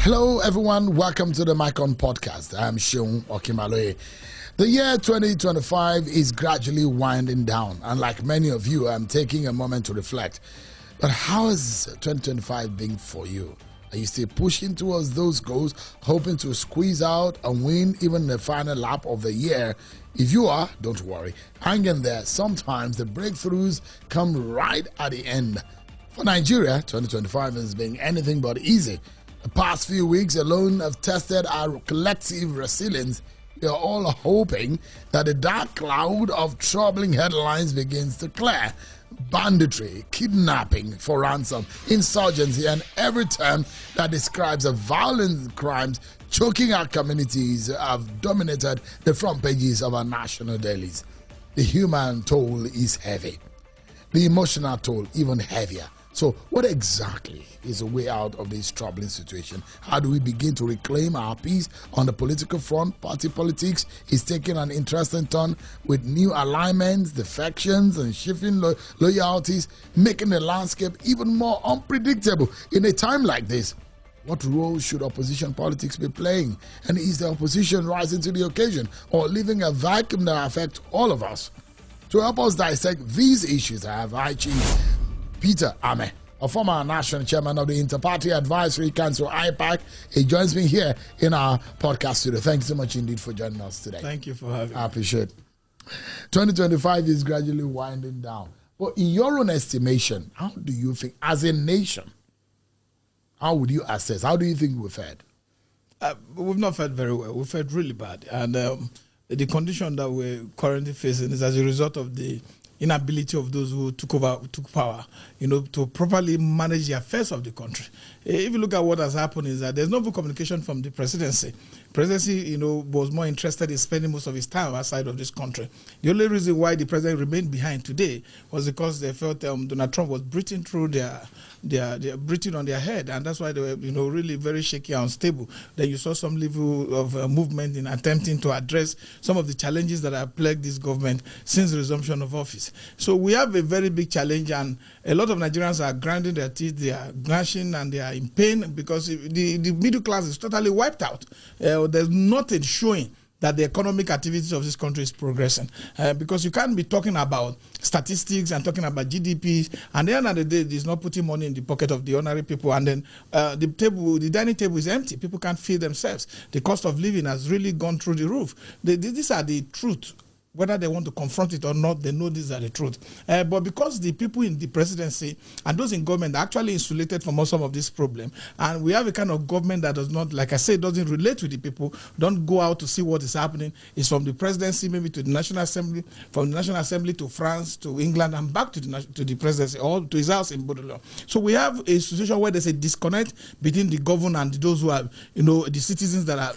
Hello, everyone. Welcome to the Micon Podcast. I'm Seun Okimaloye. The year 2025 is gradually winding down, and like many of you, I'm taking a moment to reflect. But how has 2025 been for you? Are you still pushing towards those goals, hoping to squeeze out and win even the final lap of the year? If you are, don't worry. Hang in there. Sometimes the breakthroughs come right at the end. For Nigeria, 2025 has been anything but easy. The past few weeks alone have tested our collective resilience. We are all hoping that the dark cloud of troubling headlines begins to clear. Banditry, kidnapping for ransom, insurgency, and every term that describes the violent crimes choking our communities have dominated the front pages of our national dailies. The human toll is heavy. The emotional toll even heavier. So what exactly is the way out of this troubling situation? How do we begin to reclaim our peace on the political front? Party politics is taking an interesting turn with new alignments, defections, and shifting loyalties, making the landscape even more unpredictable. In a time like this, what role should opposition politics be playing? And is the opposition rising to the occasion or leaving a vacuum that affects all of us? To help us dissect these issues, I have High Chief Peter Ame, a former national chairman of the Inter-Party Advisory Council, IPAC. He joins me here in our podcast studio. Thank you so much indeed for joining us today. Thank you for having me. I appreciate it. 2025 is gradually winding down. But in your own estimation, how do you think, as a nation, how would you assess? How do you think we've fared? We've not fared very well. We've fared really bad. And the condition that we're currently facing is as a result of the inability of those who took power, to properly manage the affairs of the country. If you look at what has happened is that there's no good communication from the presidency. Presidency, was more interested in spending most of his time outside of this country. The only reason why the president remained behind today was because they felt Donald Trump was breathing through their breathing on their head, and that's why they were, really very shaky and unstable. Then you saw some level of movement in attempting to address some of the challenges that have plagued this government since the resumption of office. So we have a very big challenge, and a lot of Nigerians are grinding their teeth, they are gnashing, and they are in pain because the middle class is totally wiped out. There's nothing showing that the economic activities of this country is progressing. Because you can't be talking about statistics and talking about GDP, and at the end of the day, it's not putting money in the pocket of the ordinary people, and then the dining table is empty. People can't feed themselves. The cost of living has really gone through the roof. These are the truth. Whether they want to confront it or not, they know these are the truth. But because the people in the presidency and those in government are actually insulated from some of this problem, and we have a kind of government that does not, like I said, doesn't relate to the people, don't go out to see what is happening. It's from the presidency maybe to the National Assembly, from the National Assembly to France, to England, and back to the presidency or to his house in Baudelaire. So we have a situation where there's a disconnect between the governed and those who are, the citizens that are,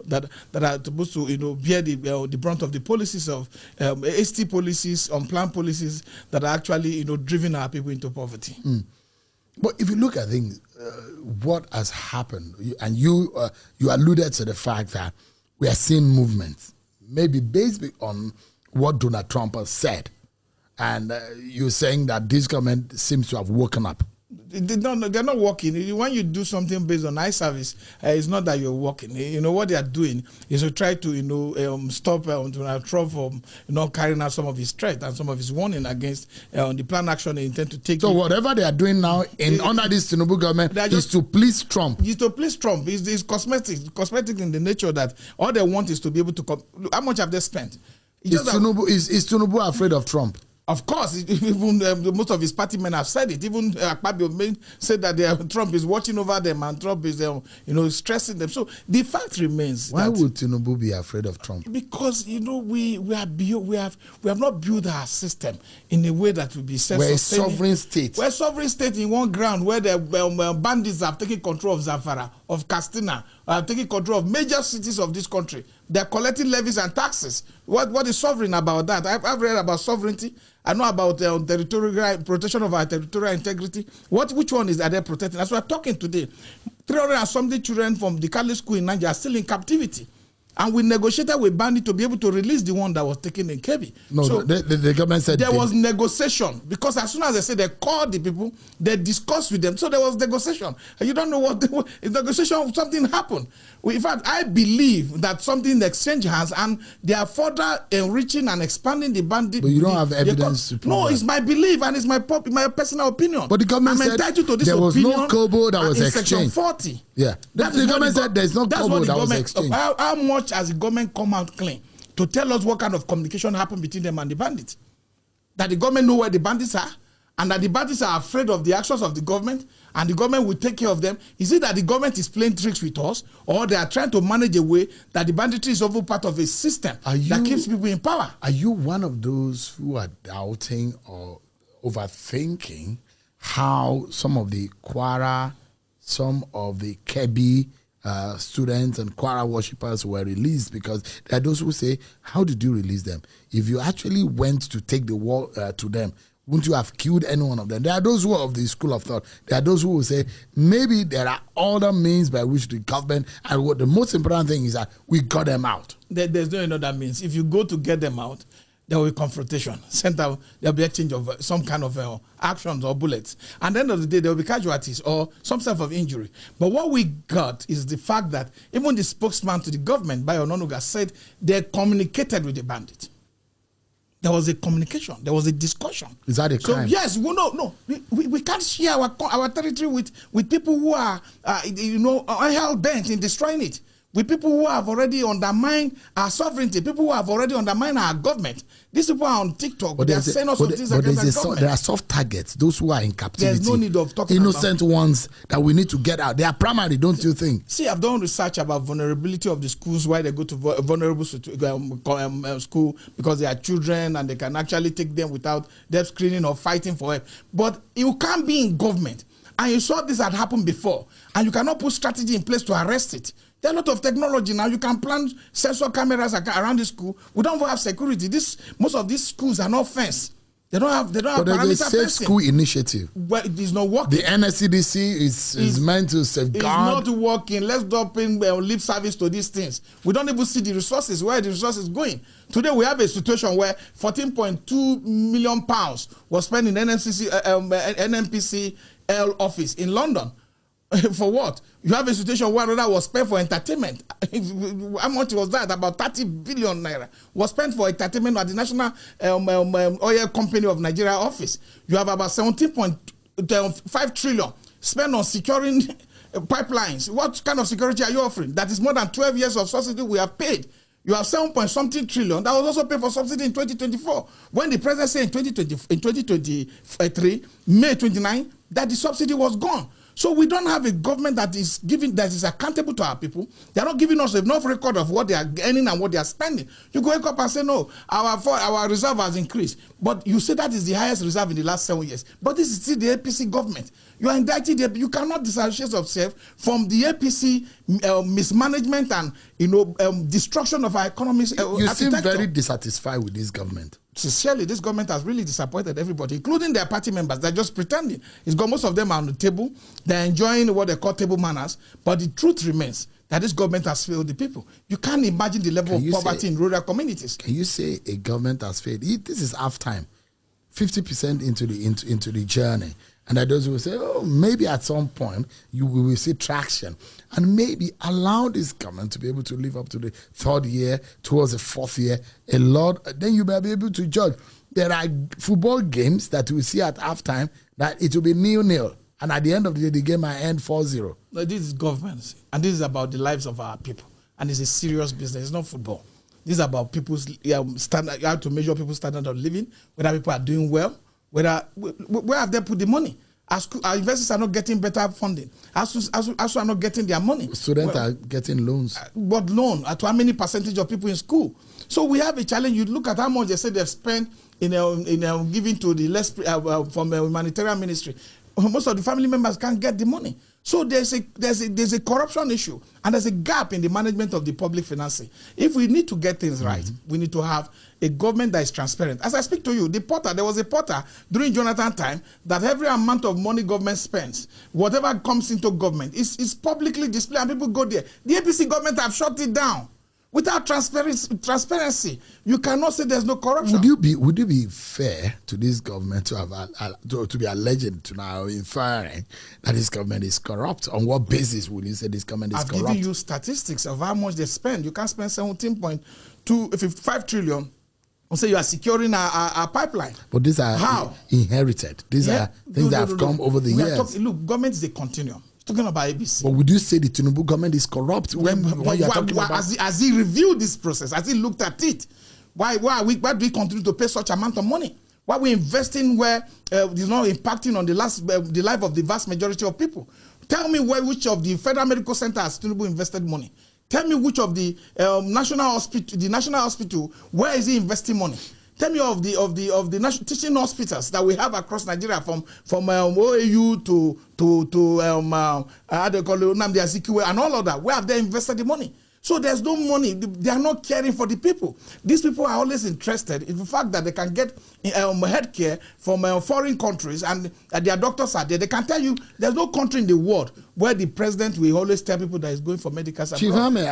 that are supposed to, bear the brunt of the policies of ST policies, unplanned policies that are actually, driving our people into poverty. But if you look at things, what has happened, and you alluded to the fact that we are seeing movements, maybe based on what Donald Trump has said, and you're saying that this government seems to have woken up. They're not working. When you do something based on eye service, it's not that you're working. What they are doing is to try to stop Donald Trump from carrying out some of his threats and some of his warning against the plan action they intend to take. So whatever they are doing now under this Tinubu government is to please Trump. It's to please Trump. It's cosmetic in the nature that all they want is to be able to. How much have they spent? Is Tinubu afraid of Trump? Of course, even most of his party men have said it. Even Akpabio said that Trump is watching over them and Trump is, stressing them. So the fact remains. Why would Tinubu be afraid of Trump? Because we have not built our system in a way that will be self-sustaining. We're a sovereign state. We're a sovereign state in one ground where the bandits have taken control of Zamfara, of Katsina, have taken control of major cities of this country. They're collecting levies and taxes. What is sovereign about that? I've read about sovereignty. I know about territorial protection of our territorial integrity. Which one are they protecting? As we're talking today, 300 and something children from the Catholic school in Nigeria are still in captivity. And we negotiated with Bandit to be able to release the one that was taken in Kebbi. No, so the government said there was negotiation, because as soon as they said they called the people, they discussed with them. So there was negotiation. And you don't know what in negotiation, something happened. In fact, I believe that something exchange hands, and they are further enriching and expanding the Bandit. But you don't have evidence to prove No, that. it's my belief and it's my personal opinion. But the government I'm said entitled to this there was opinion no kobo that was in Section exchanged. 40. Yeah, the government said there's no kobo that was exchanged. How much has the government come out clean to tell us what kind of communication happened between them and the bandits? That the government know where the bandits are, and that the bandits are afraid of the actions of the government, and the government will take care of them. Is it that the government is playing tricks with us, or they are trying to manage a way that the banditry is also part of a system that keeps people in power? Are you one of those who are doubting or overthinking how some of the Kwara, some of the Kebbi students and Kwara worshippers were released? Because there are those who say, how did you release them? If you actually went to take the war to them, wouldn't you have killed any one of them? There are those who are of the school of thought. There are those who will say, maybe there are other means by which the government, and what the most important thing is that we got them out. There's no other means. If you go to get them out, there will be confrontation. There will be exchange of some kind of actions or bullets. And at the end of the day, there will be casualties or some sort of injury. But what we got is the fact that even the spokesman to the government, Bayo Ononuga, said they communicated with the bandit. There was a communication. There was a discussion. Is that a crime? So yes, we can't share our territory with people who are hell bent in destroying it. With people who have already undermined our sovereignty, people who have already undermined our government. These people are on TikTok. But they are saying also things against the government. There are soft targets, those who are in captivity. There's no need of talking innocent ones that we need to get out. They are primary, don't you think? See, I've done research about vulnerability of the schools, why they go to vulnerable school, because they are children and they can actually take them without them screening or fighting for help. But you can't be in government, and you saw this had happened before, and you cannot put strategy in place to arrest it. There are a lot of technology now. You can plant sensor cameras around the school. We don't have security. Most of these schools are not fenced. They don't have parameter fencing. But there's a safe school initiative. Well, it is not working. The NSCDC is meant to safeguard. It's not working. Let's drop in lip service to these things. We don't even see the resources, where the resources going. Today we have a situation where 14.2 million pounds was spent in NNPC office in London. For what? You have a situation where another was spent for entertainment. How much was that? About 30 billion naira was spent for entertainment at the National Oil Company of Nigeria office. You have about 17.5 trillion spent on securing pipelines. What kind of security are you offering? That is more than 12 years of subsidy we have paid. You have 7-point-something trillion that was also paid for subsidy in 2024. When the president said in 2023, May 29, that the subsidy was gone. So we don't have a government that is accountable to our people. They are not giving us enough record of what they are earning and what they are spending. You go wake up and say, no, our reserve has increased. But you say that is the highest reserve in the last 7 years. But this is still the APC government. You are indicted. You cannot disassociate yourself from the APC mismanagement and destruction of our economy. You seem very dissatisfied with this government. Sincerely, this government has really disappointed everybody, including their party members. They're just pretending. Most of them are on the table. They're enjoying what they call table manners. But the truth remains that this government has failed the people. You can't imagine the level of poverty in rural communities. Can you say a government has failed? This is half time, 50% into the journey. And those will say, oh, maybe at some point we will see traction. And maybe allow this government to be able to live up to the third year, towards the fourth year, a lot. Then you may be able to judge. There are football games that we see at halftime that it will be 0-0. And at the end of the day, the game might end 4-0. No, this is government. And this is about the lives of our people. And it's a serious business. It's not football. This is about people's standard. You have to measure people's standard of living, whether people are doing well, where have they put the money? Our investors are not getting better funding. Also are not getting their money. Students are getting loans. But loan, to how many percentage of people in school? So we have a challenge. You look at how much they say they've spent in giving to the less from the humanitarian ministry. Most of the family members can't get the money. So there's a corruption issue, and there's a gap in the management of the public financing. If we need to get things right, we need to have a government that is transparent. As I speak to you, there was a portal during Jonathan time that every amount of money government spends, whatever comes into government, is publicly displayed, and people go there. The APC government have shut it down. Without transparency, you cannot say there's no corruption. Would you be fair to this government to have to be alleged to now inferring that this government is corrupt? On what basis would you say this government is corrupt? I've given you statistics of how much they spend. You can't spend 17.25 trillion and say you are securing a pipeline. But these are how inherited. These are things that have come over the years. Look, government is a continuum. Talking about ABC. But would you say the Tinubu government is corrupt when you are talking about? As he reviewed this process, as he looked at it, why do we continue to pay such amount of money? Why are we investing where it's not impacting on the life of the vast majority of people? Tell me which of the federal medical centers Tinubu invested money. Tell me which of the national hospital, where is he investing money? Tell me of the national teaching hospitals that we have across Nigeria, from OAU to how they call it, Nnamdi Azikiwe and all of that. Where have they invested the money? So there's no money. They are not caring for the people. These people are always interested in the fact that they can get health care from foreign countries, and their doctors are there. They can tell you there's no country in the world where the president will always tell people that he's going for medical support. Chief Ame,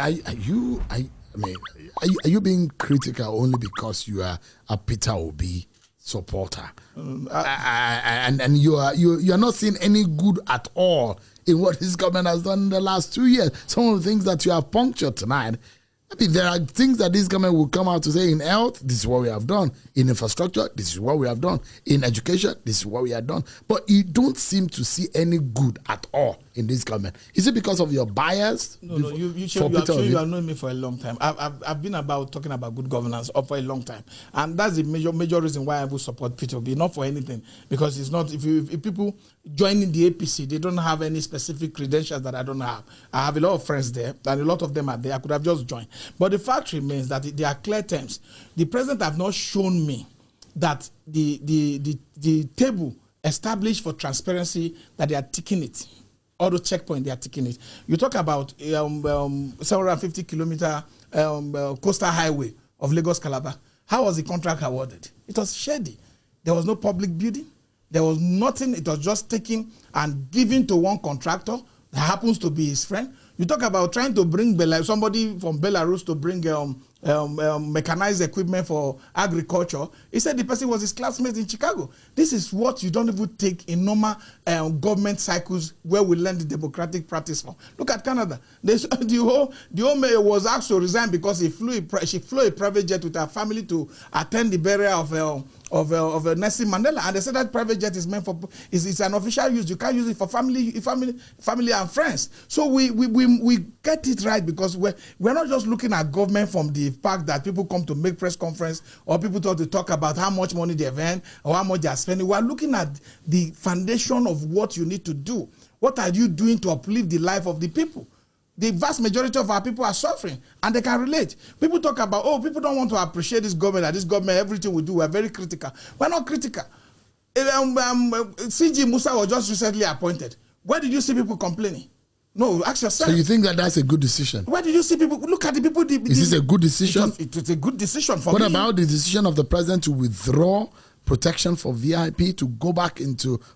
are you being critical only because you are a Peter Obi supporter, and you are not seeing any good at all in what his government has done in the last 2 years? Some of the things that you have punctured tonight, I mean, there are things that this government will come out to say in health, this is what we have done. In infrastructure, this is what we have done. In education, this is what we have done. But you don't seem to see any good at all in this government. Is it because of your bias? No, you have known me for a long time. I've been talking about good governance for a long time. And that's the major reason why I will support Peter Obi, not for anything. Because it's not, if people join in the APC, they don't have any specific credentials that I don't have. I have a lot of friends there, and a lot of them are there. I could have just joined. But the fact remains that there are clear terms. The president have not shown me that the table established for transparency, that they are ticking it. All the checkpoints, they are ticking it. You talk about 750 kilometer coastal highway of Lagos Calabar. How was the contract awarded? It was shady. There was no public bidding. There was nothing. It was just taken and given to one contractor that happens to be his friend. You talk about trying to bring somebody from Belarus to bring mechanized equipment for agriculture. He said the person was his classmate in Chicago. This is what you don't even take in normal government cycles where we learn the democratic practice from. Look at Canada. The whole mayor was asked to resign because she flew a private jet with her family to attend the burial of Nelson Mandela, and they said that private jet is meant for it's an official use. You can't use it for family and friends. So we get it right, because we're not just looking at government from the fact that people come to make press conference or people talk about how much money they've earned or how much they are spending. We're looking at the foundation of what you need to do. What are you doing to uplift the life of the people? The vast majority of our people are suffering, and they can relate. People talk about, people don't want to appreciate this government, that this government, everything we do, we're very critical. We're not critical. CG Musa was just recently appointed. Where did you see people complaining? No, ask yourself. So you think that that's a good decision? Where did you see people? Look at the people. Is this a good decision? It's a good decision for me. What about the decision of the president to withdraw protection for VIP, to go back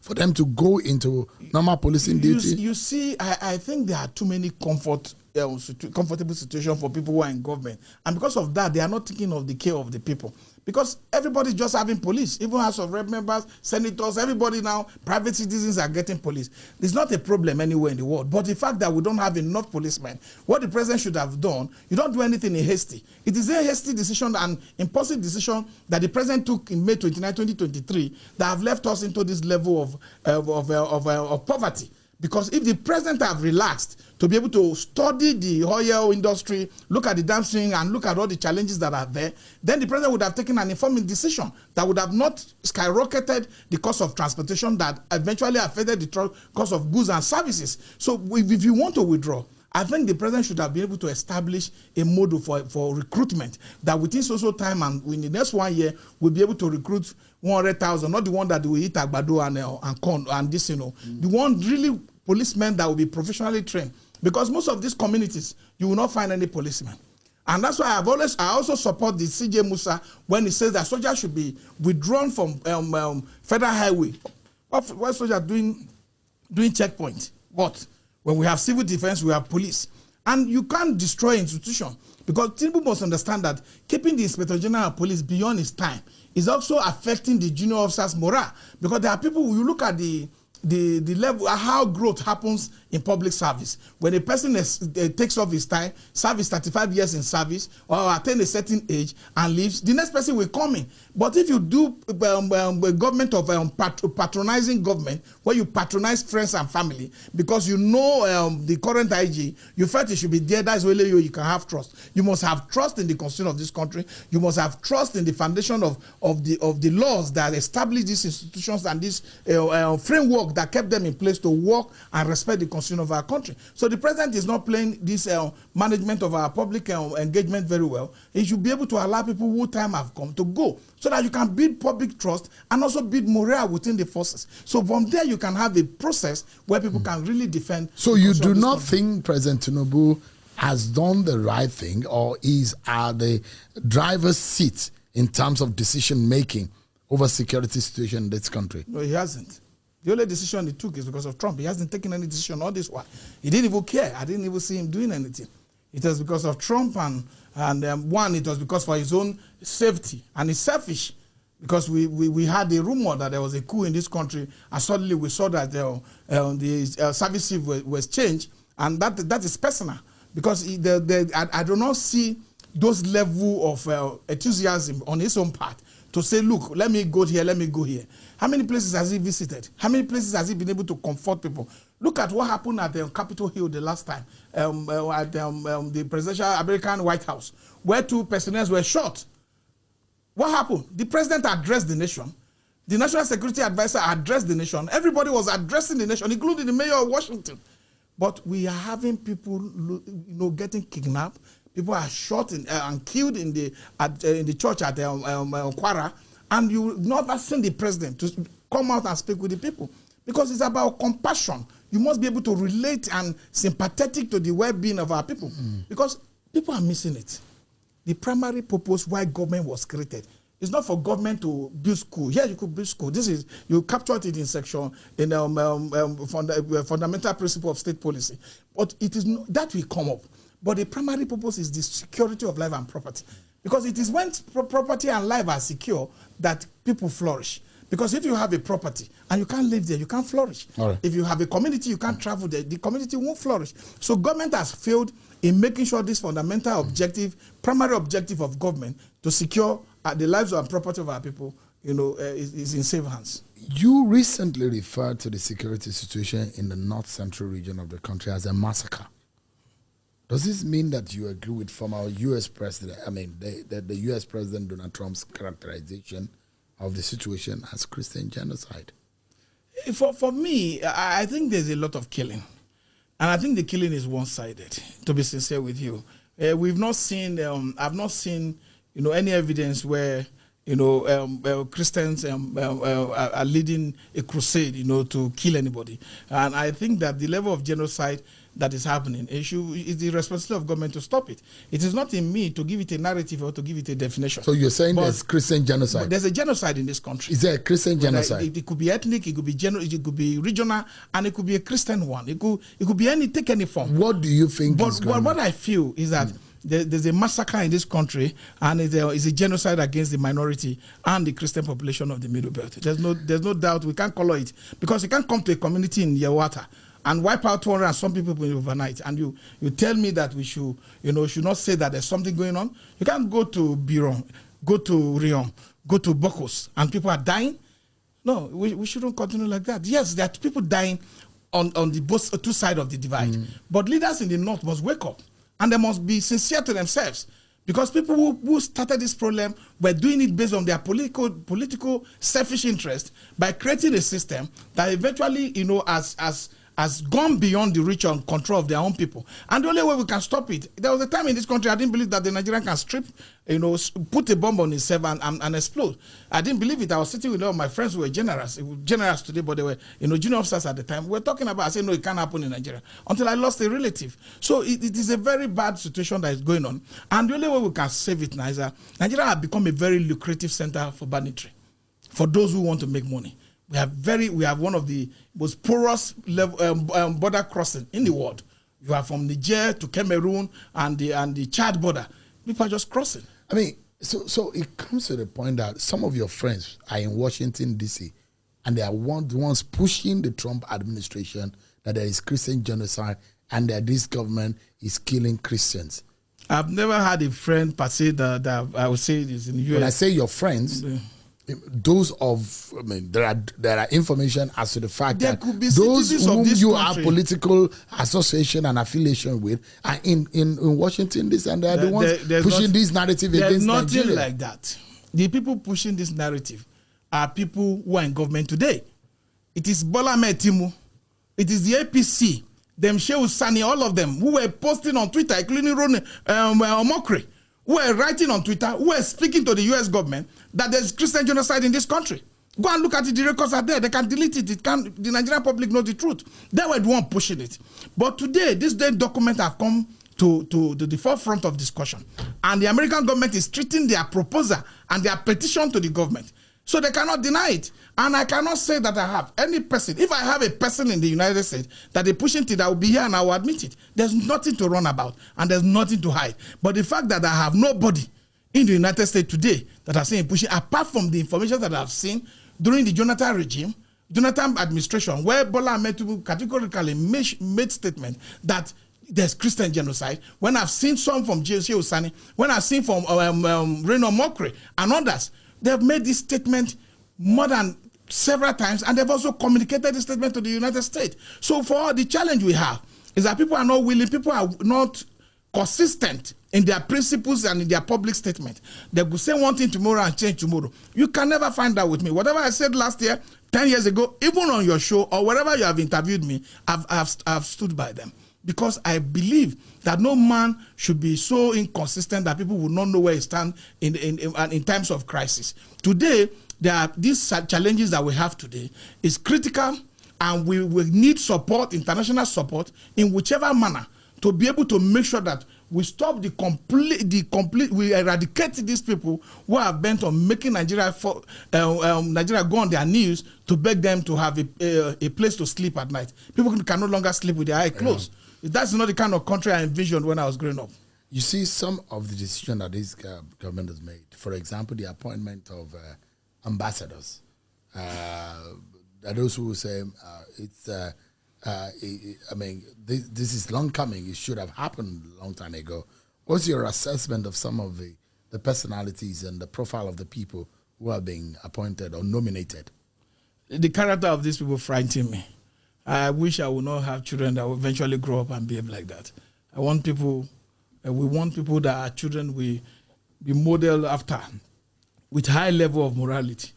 for them to go into normal policing duty? You see, I think there are too many comfortable situations for people who are in government. And because of that, they are not thinking of the care of the people. Because everybody's just having police. Even House of Rep members, senators, everybody now, private citizens are getting police. There's not a problem anywhere in the world. But the fact that we don't have enough policemen, what the president should have done, you don't do anything in hasty. It is a hasty decision and impulsive decision that the president took in May 29, 2023 that have left us into this level of poverty. Because if the president have relaxed to be able to study the oil industry, look at the downstream and look at all the challenges that are there, then the president would have taken an informed decision that would have not skyrocketed the cost of transportation that eventually affected the cost of goods and services. So if you want to withdraw, I think the president should have been able to establish a model for recruitment that within so time and in the next 1 year we'll be able to recruit 100,000, not the one that will eat agbado and corn and this, the one really policemen that will be professionally trained. Because most of these communities, you will not find any policemen. And that's why I also support the CJ Musa when he says that soldiers should be withdrawn from federal highway. What soldiers doing checkpoint? What? When we have civil defense, we have police. And you can't destroy institution, because people must understand that keeping the Inspector General of Police beyond his time is also affecting the junior officers' morale. Because there are people, you look at the level, how growth happens in public service. When a person takes off his time, serves 35 years in service, or attain a certain age and leaves, the next person will come in. But if you do government of patronizing government, where you patronize friends and family, because you know the current IG, you felt it should be there, that's where you can have trust. You must have trust in the constitution of this country. You must have trust in the foundation of the laws that establish these institutions and this framework that kept them in place to work and respect the constitution of our country. So the president is not playing this management of our public engagement very well. He should be able to allow people who time have come to go, so that you can build public trust and also build morale within the forces. So from there you can have a process where people can really defend. So you do not think President Tinubu has done the right thing, or is at the driver's seat in terms of decision making over security situation in this country? No, he hasn't. The only decision he took is because of Trump. He hasn't taken any decision all this while. He didn't even care. I didn't even see him doing anything. It was because of Trump, and one, it was because for his own safety. And it's selfish, because we had a rumor that there was a coup in this country, and suddenly we saw that the service chief was changed, and that is personal. Because I do not see those level of enthusiasm on his own part to say, look, let me go here, let me go here. How many places has he visited? How many places has he been able to comfort people? Look at what happened at Capitol Hill the last time, at the presidential American White House, where 2 personnel were shot. What happened? The president addressed the nation. The National Security Advisor addressed the nation. Everybody was addressing the nation, including the mayor of Washington. But we are having people, getting kidnapped. People are shot and killed in the church at Kwara, and you never seen the president to come out and speak with the people, because it's about compassion. You must be able to relate and sympathetic to the well-being of our people, because people are missing it. The primary purpose why government was created is not for government to build school. Here you could build school. This is, you captured it in section in fundamental principle of state policy, but it is not, that will come up. But the primary purpose is the security of life and property. Because it is when property and life are secure that people flourish. Because if you have a property and you can't live there, you can't flourish. Right. If you have a community, you can't travel there, the community won't flourish. So government has failed in making sure this fundamental objective, primary objective of government, to secure the lives and property of our people, is in safe hands. You recently referred to the security situation in the north central region of the country as a massacre. Does this mean that you agree with former U.S. President, the U.S. President Donald Trump's characterization of the situation as Christian genocide? For me, I think there's a lot of killing. And I think the killing is one-sided, to be sincere with you. We've not seen, I've not seen, any evidence where, Christians are leading a crusade, to kill anybody. And I think that the level of genocide that is happening, it's the responsibility of government to stop it. It is not in me to give it a narrative or to give it a definition. So you're saying there's Christian genocide? There's a genocide in this country. Is there a Christian genocide? It could be ethnic, it could be it could be regional, and it could be a Christian one. It could be take any form. What do you think is going on? What I feel is that there's a massacre in this country, and it's a genocide against the minority and the Christian population of the Middle Belt. There's no doubt. We can't color it, because you can't come to a community in Yawata and wipe out 200 and some people overnight, and you tell me that we should not say that there's something going on. You can't go to Biron, go to Rion, go to Bokos, and people are dying. No, we shouldn't continue like that. Yes, there are people dying on the both 2 sides of the divide, but leaders in the north must wake up, and they must be sincere to themselves. Because people who started this problem were doing it based on their political selfish interest, by creating a system that eventually, has gone beyond the reach and control of their own people. And the only way we can stop it, there was a time in this country I didn't believe that the Nigerian can strip, put a bomb on himself and explode. I didn't believe it. I was sitting with all my friends who were generals today, but they were, junior officers at the time. We were talking about, I said, no, it can't happen in Nigeria, until I lost a relative. So it is a very bad situation that is going on. And the only way we can save it now is that Nigeria has become a very lucrative center for banditry, for those who want to make money. We have one of the most porous border crossing in the world. You are from Niger to Cameroon and the Chad border. People are just crossing. I mean, so it comes to the point that some of your friends are in Washington, D.C., and they are the ones pushing the Trump administration that there is Christian genocide and that this government is killing Christians. I've never had a friend per se that I would say is in the US. When I say your friends, those of, I mean, there are information as to the fact there that could be those whom you country. have political association and affiliation with are in Washington, D.C., and they are the ones pushing this narrative against Nigeria. There's nothing like that. The people pushing this narrative are people who are in government today. It is Bola Ahmed Tinubu. It is the APC, them Shehu Sani, all of them, who were posting on Twitter, including Ron Omokri, who were writing on Twitter, who were speaking to the US government that there's Christian genocide in this country. Go and look at it, the records are there. They can delete it. The Nigerian public knows the truth. They were the one pushing it. But today, this document have come to the forefront of discussion. And the American government is treating their proposal and their petition to the government. So they cannot deny it. And I cannot say that I have any person. If I have a person in the United States that they pushing it, I will be here and I will admit it. There's nothing to run about and there's nothing to hide. But the fact that I have nobody in the United States today that I see pushing, apart from the information that I've seen during the Jonathan regime, Jonathan administration, where Bola Ahmed Tinubu categorically made statement that there's Christian genocide, when I've seen some from Shehu Sani, when I've seen from Reno Mokre and others, they've made this statement more than several times, and they've also communicated this statement to the United States. So for the challenge we have is that people are not willing, people are not consistent in their principles and in their public statement. They will say one thing tomorrow and change tomorrow. You can never find that with me. Whatever I said last year, 10 years ago, even on your show or wherever you have interviewed me, I've stood by them. Because I believe that no man should be so inconsistent that people will not know where he stands in times of crisis. Today, there are these challenges that we have today is critical, and we will need support, international support, in whichever manner to be able to make sure that we stop we eradicate these people who are bent on making Nigeria Nigeria go on their knees to beg them to have a place to sleep at night. People can no longer sleep with their eyes closed. That's not the kind of country I envisioned when I was growing up. You see, some of the decisions that this government has made, for example, the appointment of ambassadors. Those who say I mean, this is long coming. It should have happened a long time ago. What's your assessment of some of the personalities and the profile of the people who are being appointed or nominated? The character of these people frightens me. I wish I would not have children that will eventually grow up and behave like that. I want people, we want people that our children will be modeled after, with high level of morality,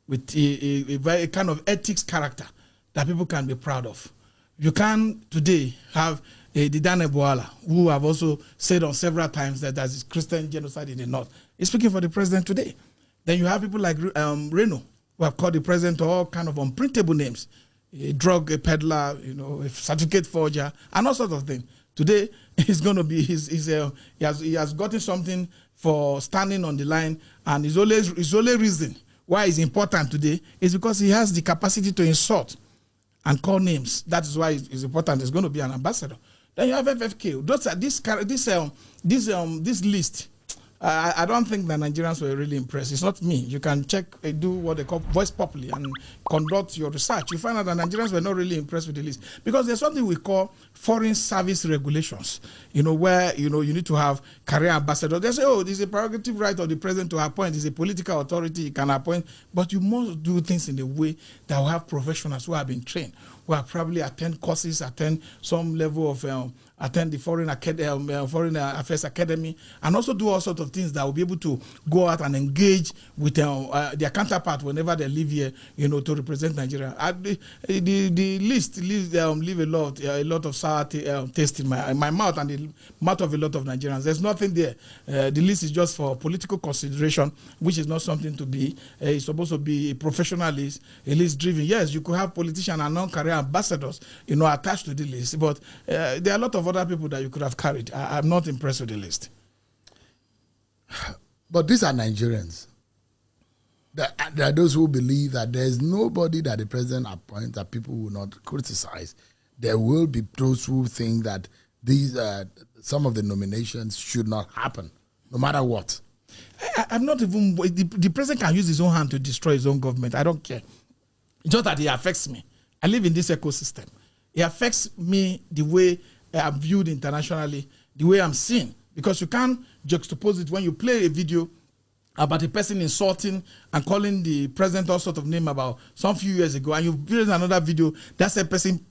with a very kind of ethics character that people can be proud of. You can today have Didan Eboala, who have also said on several times that there's Christian genocide in the north. He's speaking for the president today. Then you have people like Reno, who have called the president all kind of unprintable names. A drug peddler, a certificate forger, and all sorts of things. Today, he's going to be, he has gotten something for standing on the line, and his only reason why it's important today is because he has the capacity to insult and call names. That is why it's important. He's going to be an ambassador. Then you have FFK. This list. I don't think the Nigerians were really impressed. It's not me. You can check, do what they call voice properly and conduct your research. You find out that Nigerians were not really impressed with the list because there's something we call foreign service regulations. Where you need to have career ambassadors. They say, oh, this is a prerogative right of the president to appoint. It's a political authority, he can appoint, but you must do things in a way that will have professionals who have been trained, who have probably attend courses, attend some level of attend the Foreign Affairs Academy, and also do all sorts of things that will be able to go out and engage with their counterpart whenever they live here, to represent Nigeria. The list leave a lot of sour taste in my mouth and the mouth of a lot of Nigerians. There's nothing there. The list is just for political consideration, which is not something to be. It's supposed to be a professional list, a list driven. Yes, you could have politicians and non-career ambassadors, attached to the list, but there are a lot of other people that you could have carried. I'm not impressed with the list. But these are Nigerians. There are those who believe that there's nobody that the president appoints that people will not criticize. There will be those who think that these some of the nominations should not happen, no matter what. I'm not even. The president can use his own hand to destroy his own government. I don't care. It's just that it affects me. I live in this ecosystem. It affects me the way I'm viewed internationally, the way I'm seen. Because you can't juxtapose it when you play a video about a person insulting and calling the president all sort of name about some few years ago, and you play another video, that's a person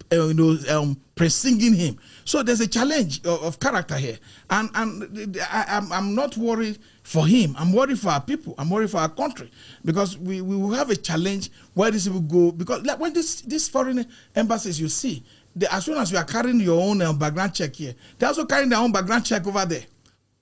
singing him. So there's a challenge of character here, and I'm not worried for him. I'm worried for our people. I'm worried for our country, because we will have a challenge where this will go. Because like when these foreign embassies you see, as soon as you are carrying your own background check here, they're also carrying their own background check over there.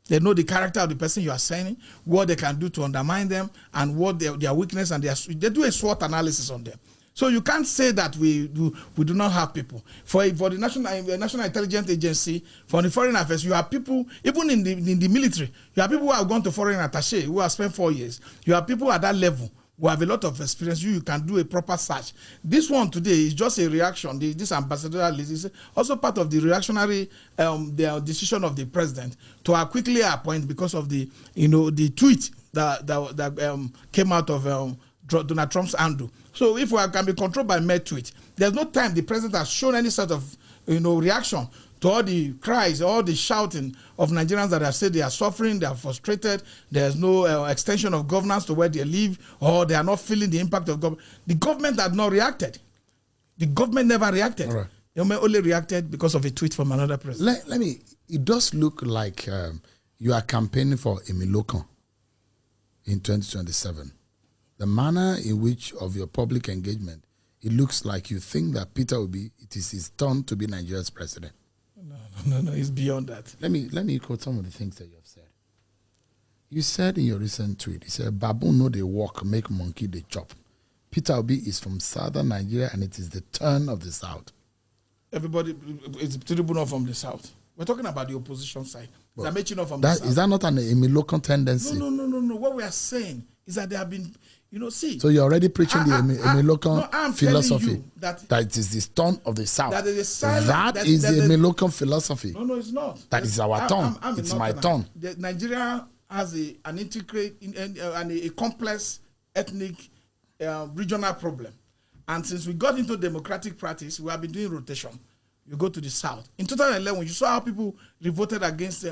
They know the character of the person you are sending, what they can do to undermine them, and what their weakness, and they do a SWOT analysis on them. So you can't say that we do not have people. For the National Intelligence Agency, for the foreign affairs, you have people, even in the military, you have people who have gone to foreign attaché, who have spent 4 years. You have people at that level who have a lot of experience. You can do a proper search. This one today is just a reaction. This ambassadorial list is also part of the reactionary the decision of the president to quickly appoint, because of the tweet that came out of Donald Trump's handle. So if we can be controlled by mere tweet, there's no time the president has shown any sort of reaction to all the cries, all the shouting of Nigerians that have said they are suffering, they are frustrated, there's no extension of governance to where they live, or they are not feeling the impact of government. The government had not reacted. The government never reacted. Right. They only reacted because of a tweet from another president. It does look like you are campaigning for Emilokan in 2027. The manner in which of your public engagement, it looks like you think that Peter Obi, it is his turn to be Nigeria's president. No, it's beyond that. Let me quote some of the things that you have said. You said in your recent tweet, you said, "Baboon know they walk, make monkey they chop." Peter Obi is from southern Nigeria, and it is the turn of the south. Everybody is not from the south. We're talking about the opposition side. They're making up from the south. Is that not an Emilokan tendency? No. What we are saying is that they have been, see. So you're already preaching the Emilokan philosophy that it is the turn of the south. That is the Emilokan philosophy. No, it's not. That is our turn. It's my turn. Nigeria has an integrated and a complex ethnic regional problem. And since we got into democratic practice, we have been doing rotation. You go to the south. In 2011, you saw how people revolted against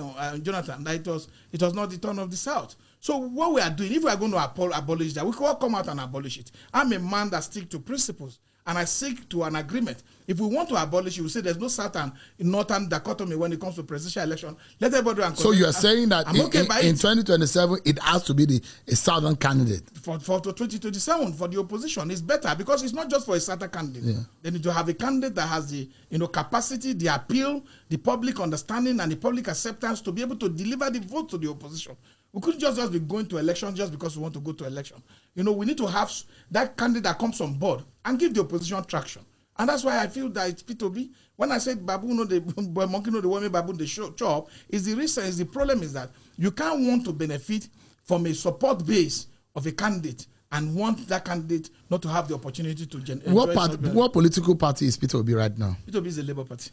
Jonathan, that it was not the turn of the south. So what we are doing, if we are going to abolish that, we can all come out and abolish it. I'm a man that sticks to principles, and I seek to an agreement. If we want to abolish it, we say there's no southern in northern dichotomy when it comes to presidential election. Let everybody. So you are saying that in 2027 it has to be a southern candidate for 2027 for the opposition. It's better because it's not just for a southern candidate. Yeah. They need to have a candidate that has the capacity, the appeal, the public understanding, and the public acceptance to be able to deliver the vote to the opposition. We couldn't just be going to election just because we want to go to election. We need to have that candidate that comes on board and give the opposition traction. And that's why I feel that it's Peter Obi. When I said baboon know the monkey know the woman, baboon the chop, is the reason, is the problem is that you can't want to benefit from a support base of a candidate and want that candidate not to have the opportunity to generate. What political party is Peter Obi right now? Peter Obi is the Labour Party.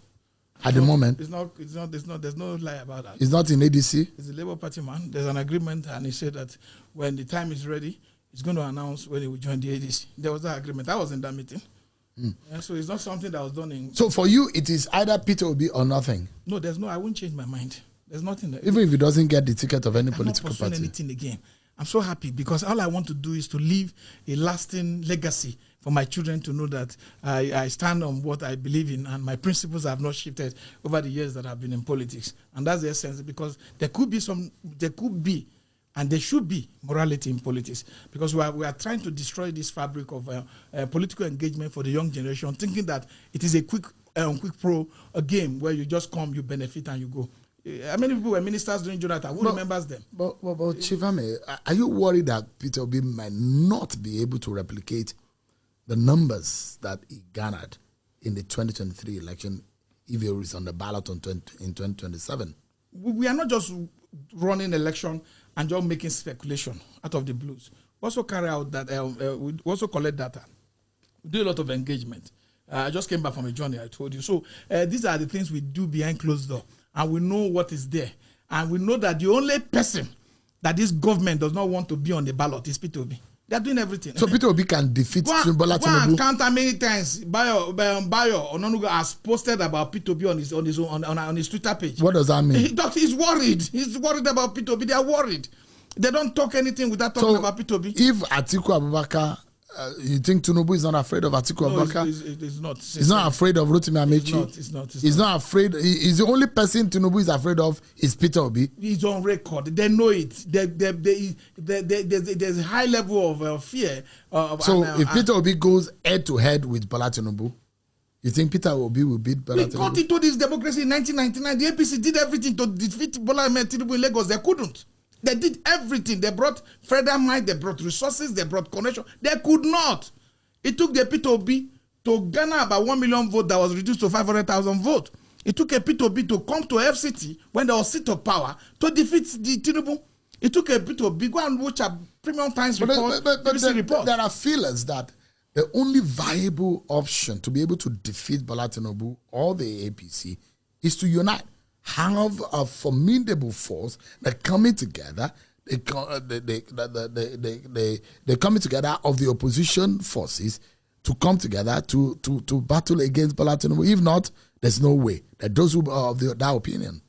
At the moment, there's no lie about that. It's not in ADC. It's the Labour Party man. There's an agreement, and he said that when the time is ready, he's going to announce when he will join the ADC. There was that agreement. I was in that meeting. Yeah, so it's not something that was done in. So for you, it is either Peter Obi or nothing. No, I won't change my mind. There's nothing. Even if he doesn't get the ticket of any political party. I'm not pursuing anything again. I'm so happy because all I want to do is to leave a lasting legacy for my children to know that I stand on what I believe in, and my principles have not shifted over the years that I've been in politics. And that's the essence, because there could be, and there should be morality in politics, because we are trying to destroy this fabric of political engagement for the young generation, thinking that it is a quick game where you just come, you benefit, and you go. How many people were ministers during Jonathan? Who remembers them? But Chivame, are you worried that Peter Obi might not be able to replicate the numbers that he garnered in the 2023 election if he is on the ballot in 2027? We are not just running election and just making speculation out of the blues. We also carry out that, we also collect data. We do a lot of engagement. I just came back from a journey, I told you. So these are the things we do behind closed door. and we know what is there. And we know that the only person that this government does not want to be on the ballot is Peter Obi. They are doing everything. So Peter Obi can defeat Bola Tinubu. Go and count how many times Bayo Ononuga has posted about Peter Obi on his Twitter page. What does that mean? He's worried. He's worried about Peter Obi. They are worried. They don't talk anything without talking about Peter Obi. If Atiku Abubakar, you think Tinubu is not afraid of Atiku Abubakar? He's not. He's not afraid of Rotimi Amechi? He's not afraid. He's the only person Tinubu is afraid of is Peter Obi. He's on record. They know it. There's a high level of fear. If Peter Obi goes head to head with Bola Tinubu, you think Peter Obi will beat Bola Tinubu? We got into this democracy in 1999. The APC did everything to defeat Bola Tinubu in Lagos. They couldn't. They did everything. They brought federal might, they brought resources, they brought connection. They could not. It took the Peter Obi to garner about 1 million votes that was reduced to 500,000 votes. It took a Peter Obi to come to FCT when there was seat of power to defeat the Tinubu. It took a Peter Obi, go and watch a Premium Times report. But there are feelers that the only viable option to be able to defeat Bola Tinubu or the APC is to unite. Have a formidable force that coming together, they coming together of the opposition forces to come together to battle against Bola Tinubu. If not, there's no way. That those who are of that opinion.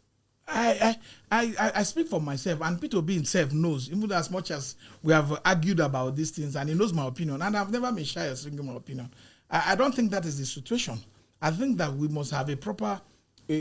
I speak for myself, and Peter Obi himself knows, even as much as we have argued about these things, and he knows my opinion, and I've never been shy of saying my opinion. I don't think that is the situation. I think that we must have a proper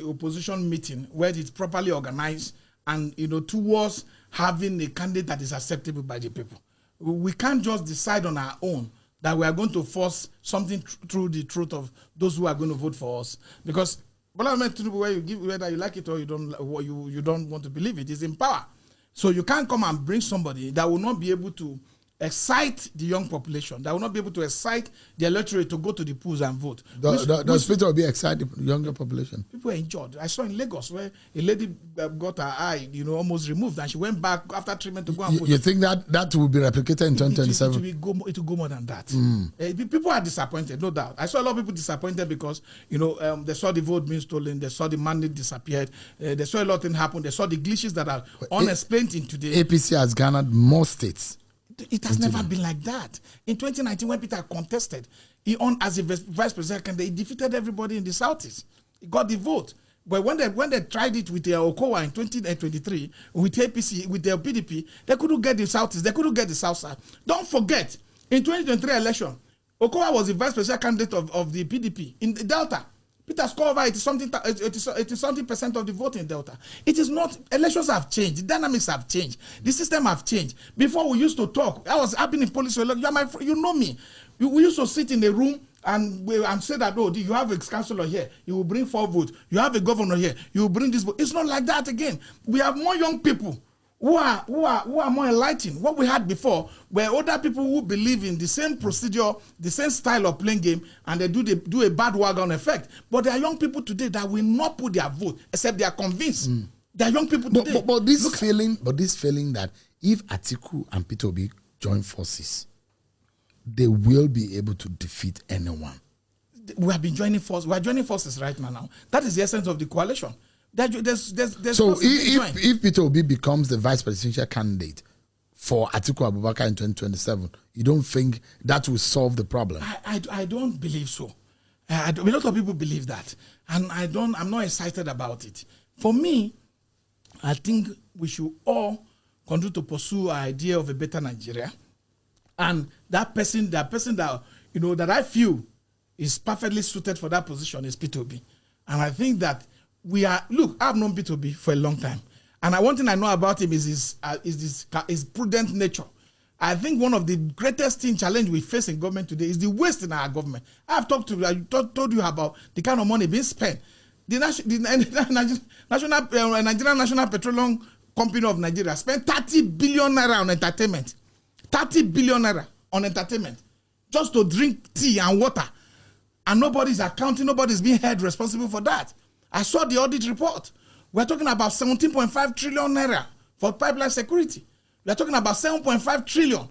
opposition meeting where it's properly organized and towards having a candidate that is acceptable by the people. We can't just decide on our own that we are going to force something through the throat of those who are going to vote for us, because Bola Tinubu, whether you like it or you don't want to believe it, is in power. So you can't come and bring somebody that will not be able to excite the young population, that will not be able to excite the electorate to go to the polls and vote. Does Peter Obi excite the younger population? People are injured. I saw in Lagos where a lady got her eye, almost removed, and she went back after treatment to go and vote. You think that will be replicated in 2027? It will go more than that. People are disappointed, no doubt. I saw a lot of people disappointed because they saw the vote being stolen, they saw the mandate disappeared, they saw a lot of things happen, they saw the glitches that are unexplained in today. APC has garnered more states. It has never been like that. In 2019, when Peter contested, as a vice president candidate, he defeated everybody in the Southeast. He got the vote. But when they tried it with Okowa in 2023, with APC, with the PDP, they couldn't get the Southeast. They couldn't get the South side. Don't forget, in 2023 election, Okowa was the vice president candidate of the PDP in the Delta. Peter scored over 80% of the vote in Delta. It is not, elections have changed, the dynamics have changed, the system have changed. Before we used to talk, I've been in police, you know me. We used to sit in a room and say that, oh, you have a councillor here, you will bring 4 votes. You have a governor here, you will bring this vote. It's not like that again. We have more young people who are more enlightened. What we had before were older people who believe in the same procedure, the same style of playing game, and they do a bad wagon effect. But there are young people today that will not put their vote except they are convinced. There are young people today. But this feeling that if Atiku and Peter Obi join forces, they will be able to defeat anyone. We have been joining forces. We are joining forces right now. That is the essence of the coalition. So if Peter Obi becomes the vice presidential candidate for Atiku Abubakar in 2027, you don't think that will solve the problem? I don't believe so. A lot of people believe that, and I'm not excited about it. For me, I think we should all continue to pursue our idea of a better Nigeria, and that person that that I feel is perfectly suited for that position is Peter Obi, and I think that. I've known Peter Obi for a long time. And one thing I know about him is his prudent nature. I think one of the greatest challenge we face in government today is the waste in our government. I told you about the kind of money being spent. The Nigerian National Petroleum Company of Nigeria spent 30 billion naira on entertainment. 30 billion naira on entertainment. Just to drink tea and water. And nobody's accounting, nobody's being held responsible for that. I saw the audit report. We're talking about 17.5 trillion naira for pipeline security. We're talking about 7.5 trillion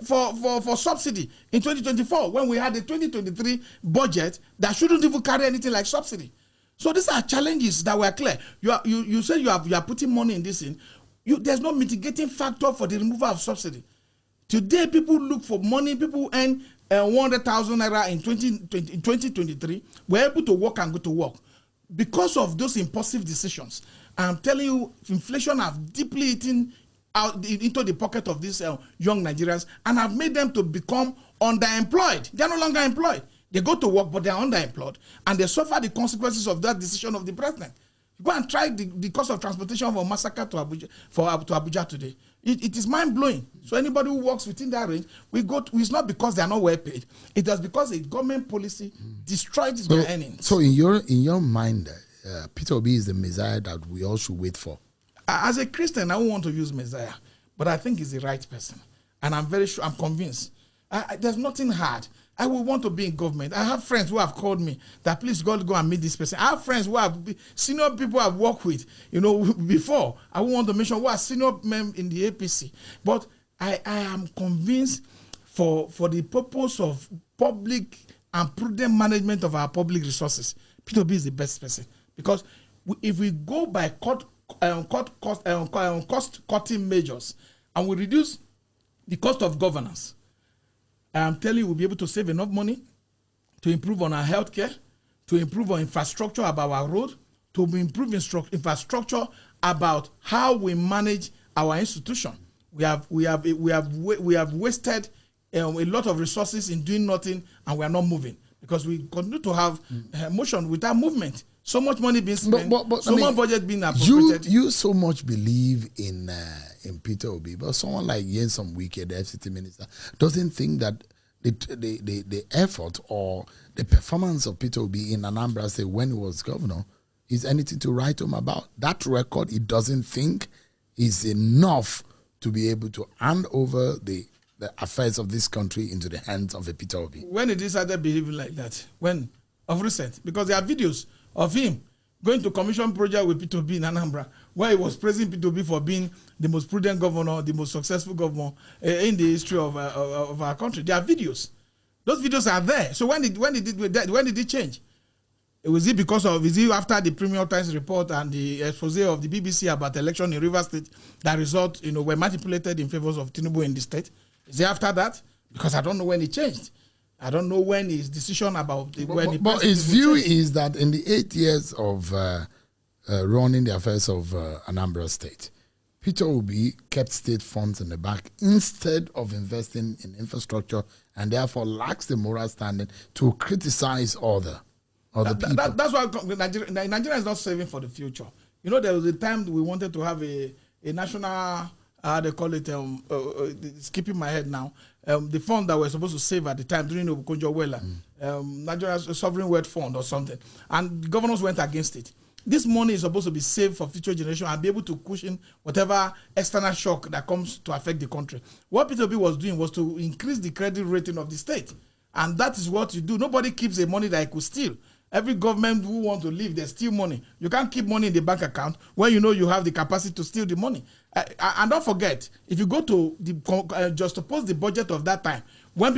for subsidy in 2024 when we had the 2023 budget that shouldn't even carry anything like subsidy. So these are challenges that were clear. You say you are putting money in this thing. There's no mitigating factor for the removal of subsidy. Today, people look for money. People earn 100,000 naira in 2023. We're able to work and go to work because of those impulsive decisions. I'm telling you, inflation has deeply eaten out into the pocket of these young Nigerians and have made them to become underemployed. They're no longer employed. They go to work, but they're underemployed, and they suffer the consequences of that decision of the president. Go and try the cost of transportation from Masaka to Abuja today. It is mind-blowing. So anybody who works within that range, it's not because they are not well paid. It is because a government policy destroyed their earnings. So in your mind, Peter Obi is the Messiah that we all should wait for. As a Christian, I don't want to use Messiah, but I think he's the right person. And I'm very sure, I'm convinced. There's nothing hard. I will want to be in government. I have friends who have called me that please go and meet this person. I have friends who have senior people I've worked with, before. I won't want to mention who are senior men in the APC. But I am convinced for the purpose of public and prudent management of our public resources, Peter Obi is the best person. Because if we go by cost-cutting measures and we reduce the cost of governance, I'm telling you, we'll be able to save enough money to improve on our healthcare, to improve on infrastructure about our road, to improve infrastructure about how we manage our institution. We have wasted a lot of resources in doing nothing, and we are not moving because we continue to have motion without movement. So much money being spent, much budget being appropriated. You so much believe in Peter Obi, but someone like Nyesom Wike, the FCT minister, doesn't think that the effort or the performance of Peter Obi in Anambra State when he was governor is anything to write home about. That record, he doesn't think is enough to be able to hand over the affairs of this country into the hands of a Peter Obi. When he decided behaving like that? When? Of recent? Because there are videos of him going to commission project with Peter Obi in Anambra, where he was praising Peter Obi for being the most prudent governor, the most successful governor in the history of our country. There are videos. Those videos are there. So when did it change? Was it because of, is it after the Premium Times report and the expose of the BBC about the election in Rivers State that results, were manipulated in favor of Tinubu in the state? Is it after that? Because I don't know when it changed. I don't know when his decision about But his view is that in the 8 years of running the affairs of Anambra State, Peter Obi kept state funds in the bank instead of investing in infrastructure, and therefore lacks the moral standing to criticize other people. That's why Nigeria is not saving for the future. There was a time we wanted to have a national, they call it, skipping my head now, the fund that we're supposed to save at the time during Okonjo-Iweala, Nigeria's Sovereign Wealth Fund or something, and the governors went against it. This money is supposed to be saved for future generations and be able to cushion whatever external shock that comes to affect the country. What Peter Obi was doing was to increase the credit rating of the state, and that is what you do. Nobody keeps the money that he could steal. Every government who wants to leave, they steal money. You can't keep money in the bank account when you know you have the capacity to steal the money. And don't forget, if you go to just suppose the budget of that time, when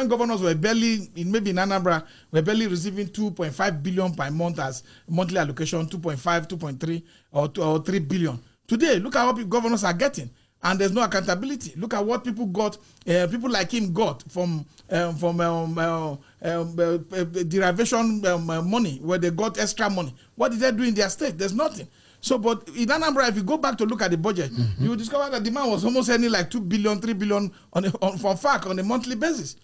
governors were barely, maybe in Anambra, were barely receiving 2.5 billion per month as monthly allocation, 2.5, 2.3, or 3 billion. Today, look at what governors are getting. And there's no accountability. Look at what people got, people like him got from derivation money, where they got extra money. What did they do in their state? There's nothing. So, but in Anambra, if you go back to look at the budget, you will discover that the man was almost earning like 2 billion, 3 billion from FAC on a monthly basis.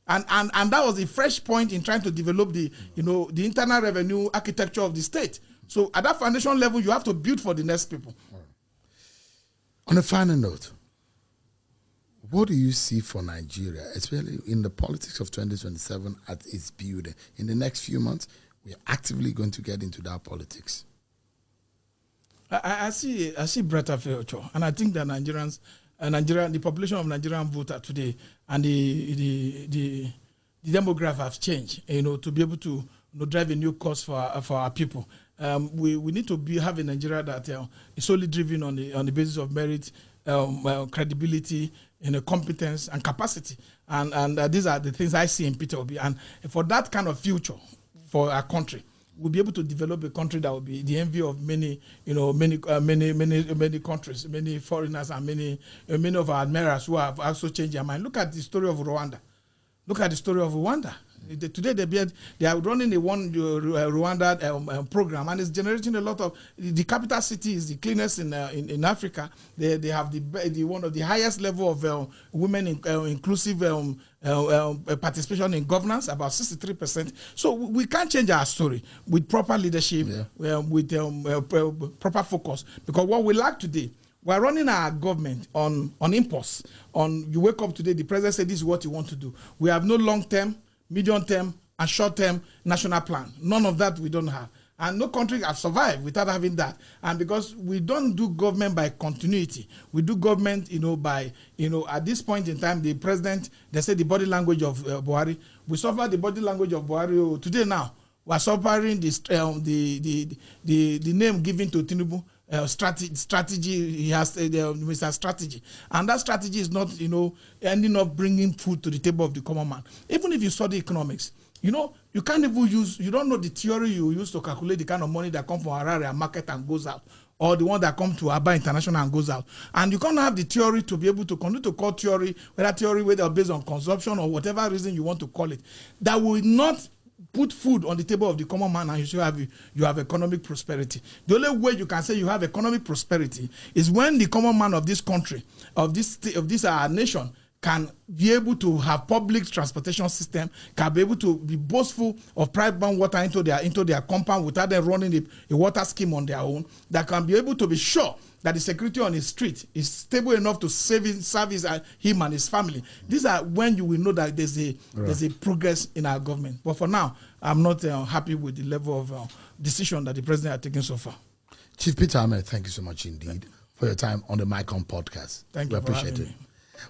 And that was a fresh point in trying to develop the internal revenue architecture of the state. So at that foundation level, you have to build for the next people. On a final note, what do you see for Nigeria, especially in the politics of 2027 at its building? In the next few months, we are actively going to get into that politics. I see brighter future, and I think that the population of Nigerian voter today and the demographic have changed, to be able to drive a new course for our people. We need to have a Nigeria that is solely driven on the basis of merit, credibility, competence and capacity, and these are the things I see in Peter Obi. And for that kind of future for our country, we'll be able to develop a country that will be the envy of many, many countries, many foreigners, and many of our admirers who have also changed their mind. Look at the story of Rwanda. Today they are running a one Rwanda program, and it's generating a lot of. The capital city is the cleanest in Africa. They have the one of the highest level of women inclusive participation in governance, about 63%. So we can change our story with proper leadership, with proper focus. Because what we lack today, we're running our government on impulse. You wake up today, the president said this is what you want to do. We have no long-term, medium-term, and short-term national plan. None of that we don't have. And no country has survived without having that. And because we don't do government by continuity, we do government, by, at this point in time, the president, they say the body language of Buhari. We suffer the body language of Buhari today now. We are suffering the name given to Tinubu. Strategy, he has Mr. Strategy, and that strategy is not ending up bringing food to the table of the common man. Even if you study economics, you can't even you don't know the theory you use to calculate the kind of money that comes from Harare market and goes out, or the one that comes to Aba International and goes out. And you can't have the theory to be able to continue to call theory, whether based on consumption or whatever reason you want to call it, that will not put food on the table of the common man, and you still have economic prosperity. The only way you can say you have economic prosperity is when the common man of this country, of this nation, can be able to have public transportation system, can be able to be boastful of private water into their compound without them running a water scheme on their own, that can be able to be sure that the security on his street is stable enough to service him and his family. These are when you will know that there's a progress in our government. But for now, I'm not happy with the level of decision that the president has taken so far. Chief Peter Ahmed, thank you so much indeed for your time on the MyCon podcast. Thank you. We appreciate it.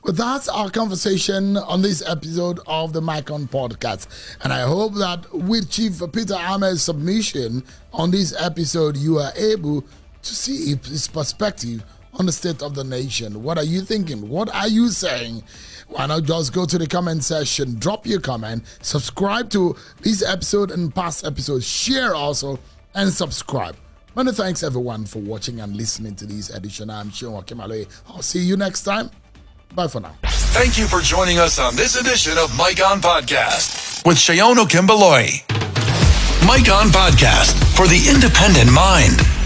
Well, that's our conversation on this episode of the MyCon podcast. And I hope that with Chief Peter Ahmed's submission on this episode, you are able to see his perspective on the state of the nation. What are you thinking? What are you saying? Why not just go to the comment section, drop your comment, subscribe to this episode and past episodes, share also, and subscribe. Many thanks everyone for watching and listening to this edition. I'm Seun Okemaloye. I'll see you next time. Bye for now. Thank you for joining us on this edition of MyCon Podcast with Seun Okemaloye. MyCon Podcast for the independent mind.